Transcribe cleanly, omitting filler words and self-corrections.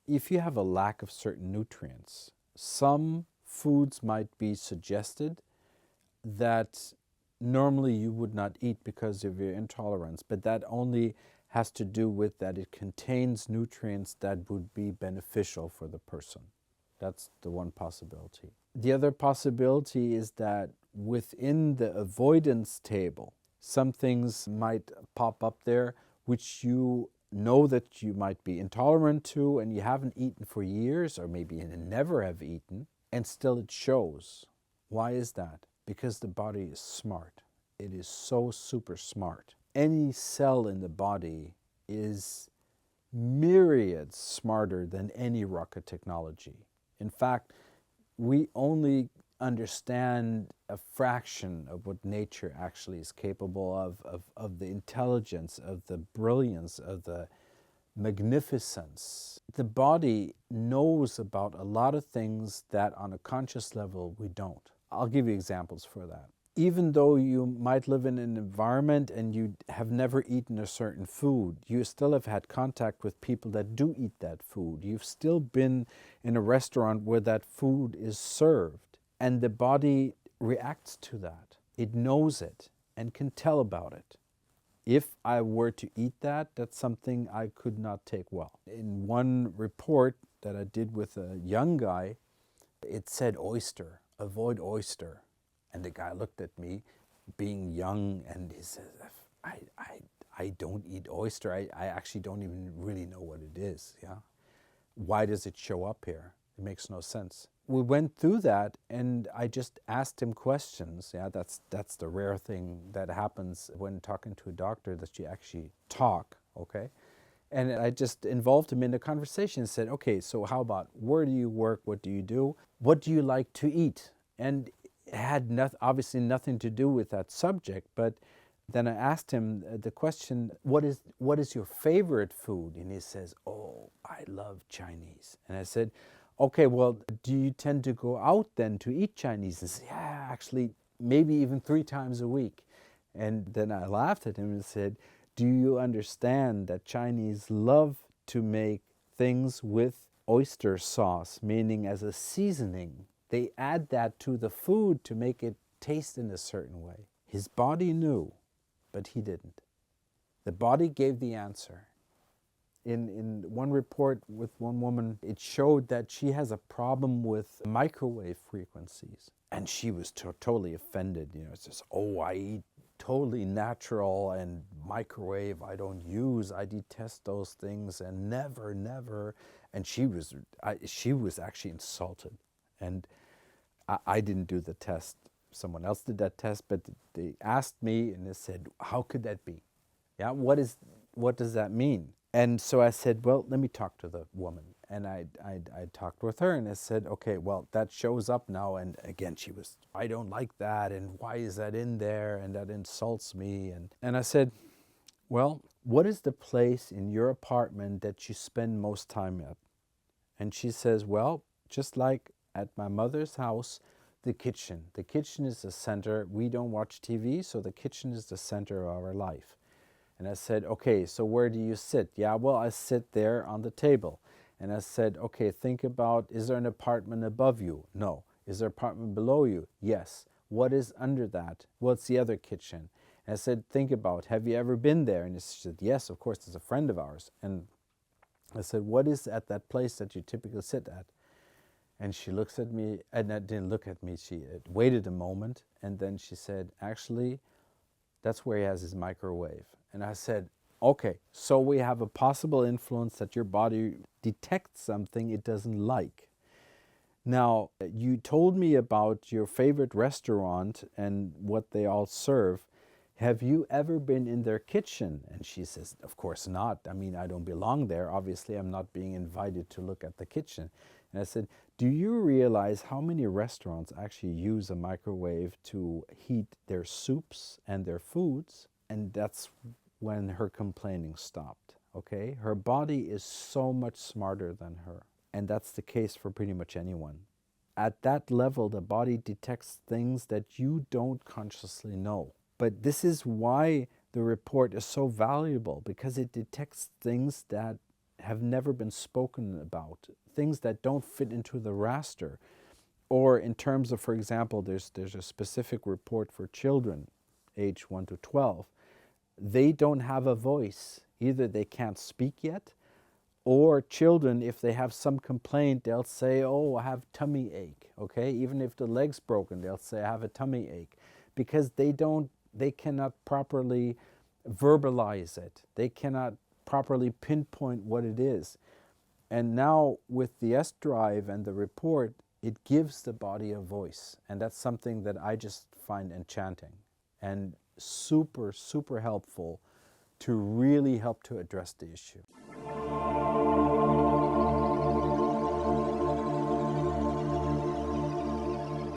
if you have a lack of certain nutrients, some foods might be suggested that normally you would not eat because of your intolerance, but that only has to do with that it contains nutrients that would be beneficial for the person. That's the one possibility. The other possibility is that within the avoidance table, some things might pop up there which you know that you might be intolerant to and you haven't eaten for years, or maybe you never have eaten, and still it shows. Why is that? Because the body is smart. It is so super smart. Any cell in the body is myriads smarter than any rocket technology. In fact, we only understand a fraction of what nature actually is capable of the intelligence, of the brilliance, of the magnificence. The body knows about a lot of things that on a conscious level we don't. I'll give you examples for that. Even though you might live in an environment and you have never eaten a certain food, you still have had contact with people that do eat that food. You've still been in a restaurant where that food is served, and the body reacts to that. It knows it and can tell about it. If I were to eat that, that's something I could not take well. In one report that I did with a young guy, it said oyster, avoid oyster. And the guy looked at me, being young, and he says, I don't eat oyster. I actually don't even really know what it is. Yeah, why does it show up here? It makes no sense. We went through that, and I just asked him questions. Yeah, that's the rare thing that happens when talking to a doctor, that you actually talk, okay? And I just involved him in the conversation and said, okay, so how about, where do you work? What do you do? What do you like to eat? And it had obviously nothing to do with that subject, but then I asked him the question, what is your favorite food? And he says, oh, I love Chinese. And I said, okay, well, do you tend to go out then to eat Chinese? And he said, yeah, actually, maybe even 3 times a week. And then I laughed at him and said, do you understand that Chinese love to make things with oyster sauce, meaning as a seasoning? They add that to the food to make it taste in a certain way. His body knew, but he didn't. The body gave the answer. In one report with one woman, it showed that she has a problem with microwave frequencies. And she was totally offended. You know, it's just, oh, I eat totally natural, and microwave I don't use. I detest those things, and never. And she was actually insulted. And I didn't do the test. Someone else did that test, but they asked me and they said, how could that be? Yeah, what does that mean? And so I said, well, let me talk to the woman. And I talked with her and I said, okay, well, that shows up now. And again, she was, I don't like that. And why is that in there? And that insults me. And I said, well, what is the place in your apartment that you spend most time at? And she says, well, just like at my mother's house, the kitchen. The kitchen is the center. We don't watch TV, so the kitchen is the center of our life. And I said, okay, so where do you sit? Yeah, well, I sit there on the table. And I said, okay, think about, is there an apartment above you? No. Is there an apartment below you? Yes. What is under that? What's the other kitchen? And I said, think about, have you ever been there? And she said, yes, of course, it's a friend of ours. And I said, what is at that place that you typically sit at? And she looks at me, and didn't look at me, she waited a moment, and then she said, actually, that's where he has his microwave. And I said, okay, so we have a possible influence that your body detects something it doesn't like. Now, you told me about your favorite restaurant and what they all serve. Have you ever been in their kitchen? And she says, of course not. I mean, I don't belong there. Obviously, I'm not being invited to look at the kitchen. And I said, do you realize how many restaurants actually use a microwave to heat their soups and their foods? And that's when her complaining stopped, okay? Her body is so much smarter than her. And that's the case for pretty much anyone. At that level, the body detects things that you don't consciously know. But this is why the report is so valuable, because it detects things that have never been spoken about, things that don't fit into the raster. Or in terms of, for example, there's a specific report for children age 1 to 12. They don't have a voice. Either they can't speak yet, or children, if they have some complaint, they'll say, oh, I have tummy ache, okay? Even if the leg's broken, they'll say, I have a tummy ache, because they cannot properly verbalize it. They cannot properly pinpoint what it is. And now with the S drive and the report, it gives the body a voice. And that's something that I just find enchanting and super, super helpful to really help to address the issue.